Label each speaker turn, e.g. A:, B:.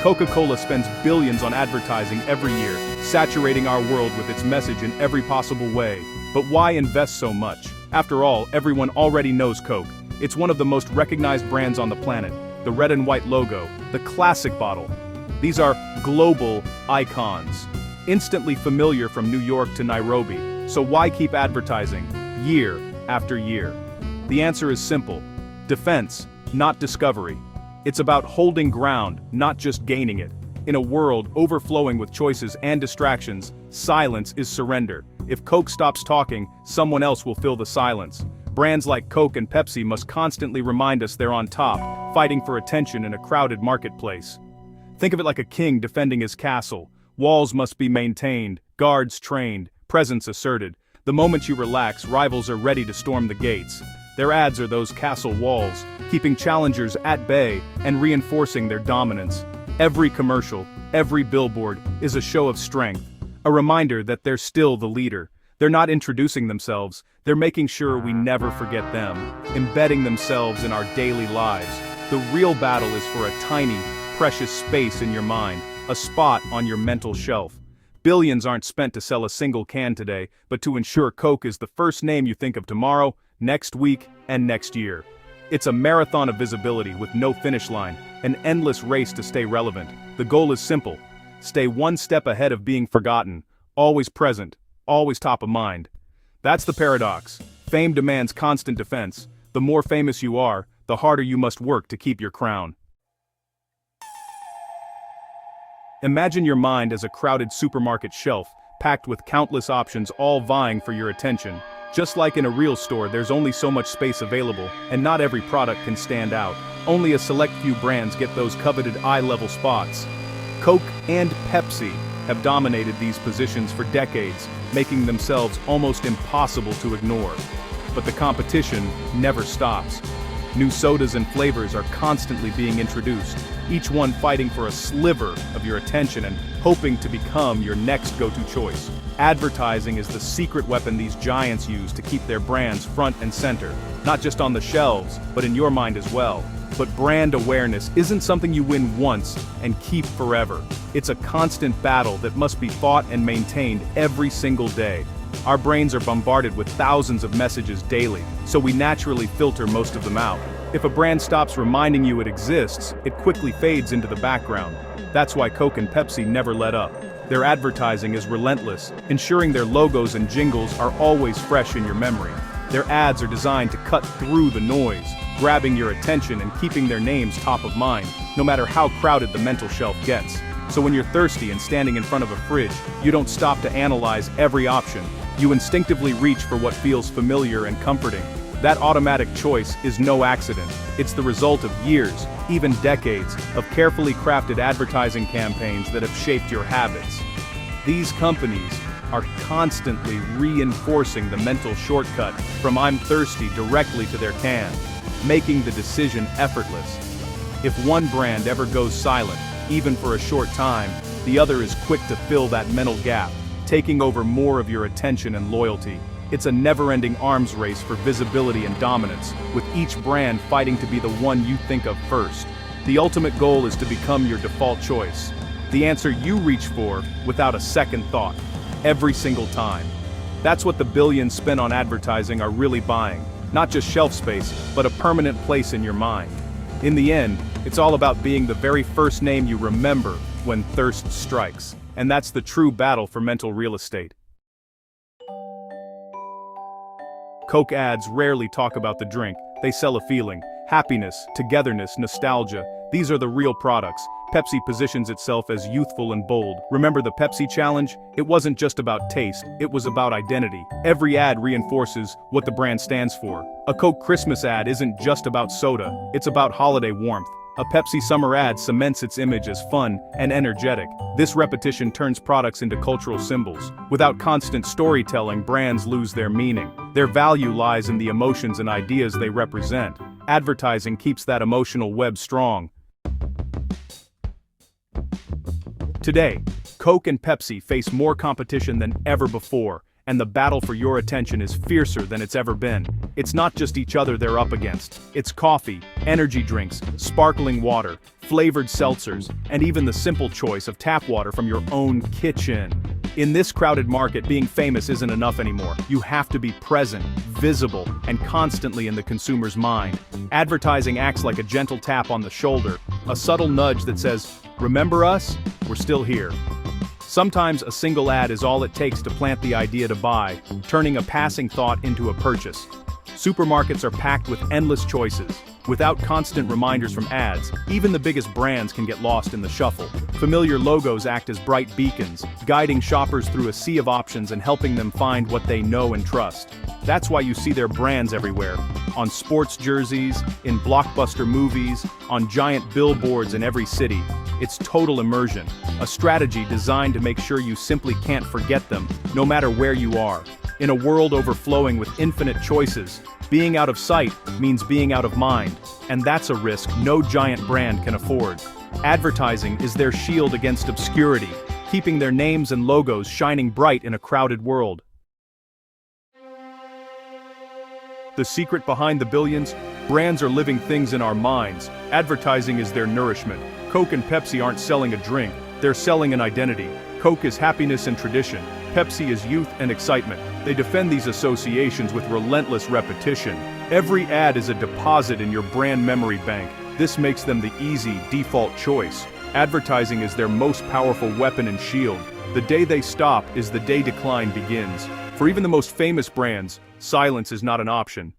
A: Coca-Cola spends billions on advertising every year, saturating our world with its message in every possible way. But why invest so much? After all, everyone already knows Coke. It's one of the most recognized brands on the planet. The red and white logo, the classic bottle. These are global icons, instantly familiar from New York to Nairobi. So why keep advertising, year after year? The answer is simple. Defense, not discovery. It's about holding ground, not just gaining it. In a world overflowing with choices and distractions, silence is surrender. If Coke stops talking, someone else will fill the silence. Brands like Coke and Pepsi must constantly remind us they're on top, fighting for attention in a crowded marketplace. Think of it like a king defending his castle. Walls must be maintained, guards trained, presence asserted. The moment you relax, rivals are ready to storm the gates. Their ads are those castle walls, keeping challengers at bay and reinforcing their dominance. Every commercial, every billboard, is a show of strength, a reminder that they're still the leader. They're not introducing themselves, they're making sure we never forget them, embedding themselves in our daily lives. The real battle is for a tiny, precious space in your mind, a spot on your mental shelf. Billions aren't spent to sell a single can today, but to ensure Coke is the first name you think of tomorrow, next week, and next year. It's a marathon of visibility with no finish line, an endless race to stay relevant. The goal is simple. Stay one step ahead of being forgotten, always present, always top of mind. That's the paradox. Fame demands constant defense. The more famous you are, the harder you must work to keep your crown. Imagine your mind as a crowded supermarket shelf, packed with countless options all vying for your attention. Just like in a real store, there's only so much space available, and not every product can stand out. Only a select few brands get those coveted eye-level spots. Coke and Pepsi have dominated these positions for decades, making themselves almost impossible to ignore. But the competition never stops. New sodas and flavors are constantly being introduced, each one fighting for a sliver of your attention and hoping to become your next go-to choice. Advertising is the secret weapon these giants use to keep their brands front and center, not just on the shelves, but in your mind as well. But brand awareness isn't something you win once and keep forever. It's a constant battle that must be fought and maintained every single day. Our brains are bombarded with thousands of messages daily, so we naturally filter most of them out. If a brand stops reminding you it exists, it quickly fades into the background. That's why Coke and Pepsi never let up. Their advertising is relentless, ensuring their logos and jingles are always fresh in your memory. Their ads are designed to cut through the noise, grabbing your attention and keeping their names top of mind, no matter how crowded the mental shelf gets. So when you're thirsty and standing in front of a fridge, you don't stop to analyze every option. You instinctively reach for what feels familiar and comforting. That automatic choice is no accident. It's the result of years, even decades, of carefully crafted advertising campaigns that have shaped your habits. These companies are constantly reinforcing the mental shortcut from "I'm thirsty" directly to their can, making the decision effortless. If one brand ever goes silent, even for a short time, the other is quick to fill that mental gap, taking over more of your attention and loyalty. It's a never-ending arms race for visibility and dominance, with each brand fighting to be the one you think of first. The ultimate goal is to become your default choice, the answer you reach for without a second thought, every single time. That's what the billions spent on advertising are really buying, not just shelf space, but a permanent place in your mind. In the end, it's all about being the very first name you remember when thirst strikes, and that's the true battle for mental real estate. Coke ads rarely talk about the drink, they sell a feeling. Happiness, togetherness, nostalgia, these are the real products. Pepsi positions itself as youthful and bold. Remember the Pepsi challenge? It wasn't just about taste, it was about identity. Every ad reinforces what the brand stands for. A Coke Christmas ad isn't just about soda, it's about holiday warmth. A Pepsi summer ad cements its image as fun and energetic. This repetition turns products into cultural symbols. Without constant storytelling, brands lose their meaning. Their value lies in the emotions and ideas they represent. Advertising keeps that emotional web strong. Today, Coke and Pepsi face more competition than ever before, and the battle for your attention is fiercer than it's ever been. It's not just each other they're up against. It's coffee, energy drinks, sparkling water, flavored seltzers, and even the simple choice of tap water from your own kitchen. In this crowded market, being famous isn't enough anymore. You have to be present, visible, and constantly in the consumer's mind. Advertising acts like a gentle tap on the shoulder, a subtle nudge that says, "Remember us? We're still here." Sometimes a single ad is all it takes to plant the idea to buy, turning a passing thought into a purchase. Supermarkets are packed with endless choices. Without constant reminders from ads, even the biggest brands can get lost in the shuffle. Familiar logos act as bright beacons, guiding shoppers through a sea of options and helping them find what they know and trust. That's why you see their brands everywhere. On sports jerseys, in blockbuster movies, on giant billboards in every city. It's total immersion, a strategy designed to make sure you simply can't forget them, no matter where you are. In a world overflowing with infinite choices, being out of sight means being out of mind, and that's a risk no giant brand can afford. Advertising is their shield against obscurity, keeping their names and logos shining bright in a crowded world. The secret behind the billions? Brands are living things in our minds. Advertising is their nourishment. Coke and Pepsi aren't selling a drink, they're selling an identity. Coke is happiness and tradition. Pepsi is youth and excitement. They defend these associations with relentless repetition. Every ad is a deposit in your brand memory bank. This makes them the easy, default choice. Advertising is their most powerful weapon and shield. The day they stop is the day decline begins. For even the most famous brands, silence is not an option.